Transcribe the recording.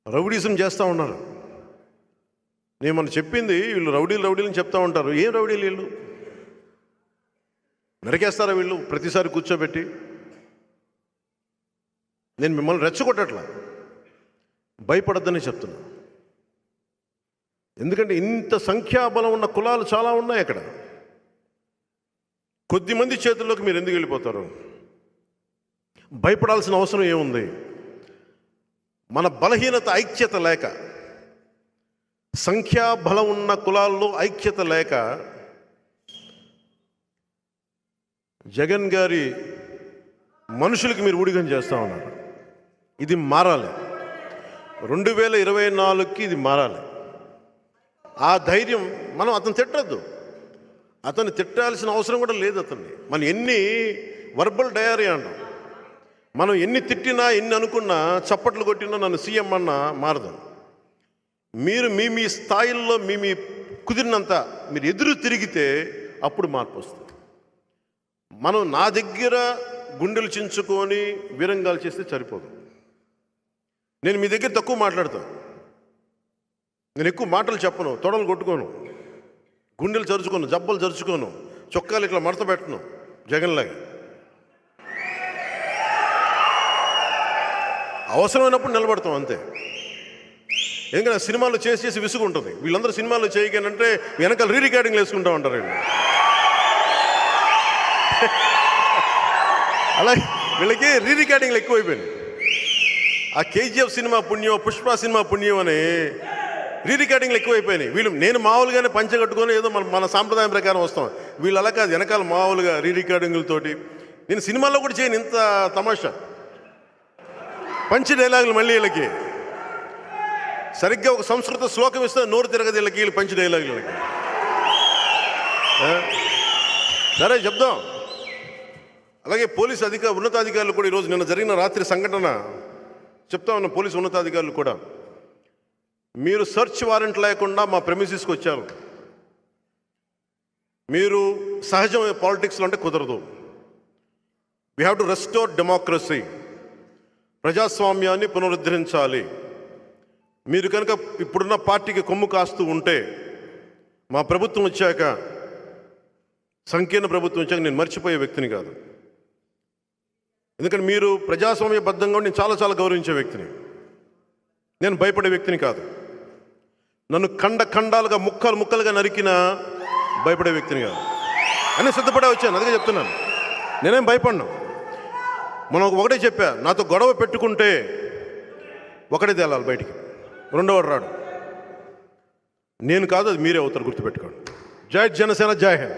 Rowdyism చేస్తూ ఉన్నారు. నేను మన చెప్పింది వీళ్ళు రౌడీలు చెప్తా ఉంటారు. ఏం రౌడీలు వీళ్ళు? నరికేస్తారా వీళ్ళు ప్రతిసారి కూర్చోబెట్టి? నేను మిమ్మల్ని రెచ్చగొట్టట్లా, భయపడద్దని చెప్తున్నా. ఎందుకంటే ఇంత సంఖ్యాబలం ఉన్న కులాలు చాలా ఉన్నాయి అక్కడ. కొద్దిమంది చేతుల్లోకి మీరు ఎందుకు వెళ్ళిపోతారు? భయపడాల్సిన అవసరం ఏముంది? మన బలహీనత ఐక్యత లేక, సంఖ్యాబలం ఉన్న కులాల్లో ఐక్యత లేక జగన్ గారి మనుషులకి మీరు ఊడిగం చేస్తూ ఉన్నారు. ఇది మారాలి. 2024కి ఇది మారాలి. ఆ ధైర్యం మనం అతను తిట్టద్దు, అతన్ని తిట్టాల్సిన అవసరం కూడా లేదు. అతన్ని మనం ఎన్ని వర్బల్ డయరీ అన్నాం, మనం ఎన్ని తిట్టినా ఎన్ని అనుకున్నా చప్పట్లు కొట్టినా నన్ను సీఎం అన్నా మారదు. మీరు మీ స్థాయిల్లో మీ కుదిరినంత మీరు ఎదురు తిరిగితే అప్పుడు మార్పు వస్తుంది. మనం నా దగ్గర గుండెలు చించుకొని వీరంగాలు చేస్తే సరిపోదు. నేను మీ దగ్గర తక్కువ మాట్లాడతాను, నేను ఎక్కువ మాటలు చెప్పను, తొడలు కొట్టుకోను, గుండెలు చరుచుకోను, జబ్బలు చరుచుకోను, చొక్కాలు ఇట్లా మడత పెట్టను జగన్లాగా. అవసరమైనప్పుడు నిలబడతాం అంతే. ఎందుకంటే సినిమాలు చేసి విసుగు ఉంటుంది. వీళ్ళందరూ సినిమాలు చేయగానంటే వెనకాల రికార్డింగ్లు వేసుకుంటా ఉంటారు వీళ్ళు. అలాగే వీళ్ళకి రికార్డింగ్లు ఎక్కువైపోయినాయి. ఆ KGF సినిమా పుణ్యం, పుష్ప సినిమా పుణ్యం అని రికార్డింగ్లు ఎక్కువైపోయినాయి. వీళ్ళు నేను మామూలుగానే పంచె కట్టుకొని ఏదో మన సాంప్రదాయం ప్రకారం వస్తాం. వీళ్ళు అలా కాదు, వెనకాల మామూలుగా రికార్డింగులతోటి. నేను సినిమాల్లో కూడా చేయను ఇంత తమాషా. పంచి డైలాగులు మళ్ళీ వీళ్ళకి సరిగ్గా ఒక సంస్కృత శ్లోకం ఇస్తే నోరు తిరగదు వీళ్ళకి, వీళ్ళు పంచి డైలాగులు వీళ్ళకి. సరే చెప్దాం. అలాగే పోలీసు ఉన్నతాధికారులు కూడా ఈరోజు నిన్న జరిగిన రాత్రి సంఘటన చెప్తా ఉన్న పోలీసు ఉన్నతాధికారులు కూడా, మీరు సెర్చ్ వారెంట్ లేకుండా మా ప్రెమిసెస్కి వచ్చారు. మీరు సహజమైన పాలిటిక్స్లో అంటే కుదరదు. We have to restore democracy. ప్రజాస్వామ్యాన్ని పునరుద్ధరించాలి. మీరు కనుక ఇప్పుడున్న పార్టీకి కొమ్ము కాస్తూ ఉంటే, మా ప్రభుత్వం వచ్చాక, సంకీర్ణ ప్రభుత్వం వచ్చాక నేను మర్చిపోయే వ్యక్తిని కాదు. ఎందుకంటే మీరు ప్రజాస్వామ్యబద్ధంగా నేను చాలా గౌరవించే వ్యక్తిని. నేను భయపడే వ్యక్తిని కాదు. నన్ను ఖండాలుగా ముక్కలుగా నరికినా భయపడే వ్యక్తిని కాదు. అన్నీ సిద్ధపడే వచ్చాను, అందుకే చెప్తున్నాను. నేనేం భయపడ్ను. మనం ఒకటే చెప్పా, నాతో గొడవ పెట్టుకుంటే ఒకటే తేలాలి బయటికి, రెండోవాడు రాడు. నేను కాదు, అది మీరే అవుతారు, గుర్తుపెట్టుకోండి. జై జనసేన, జై హింద్.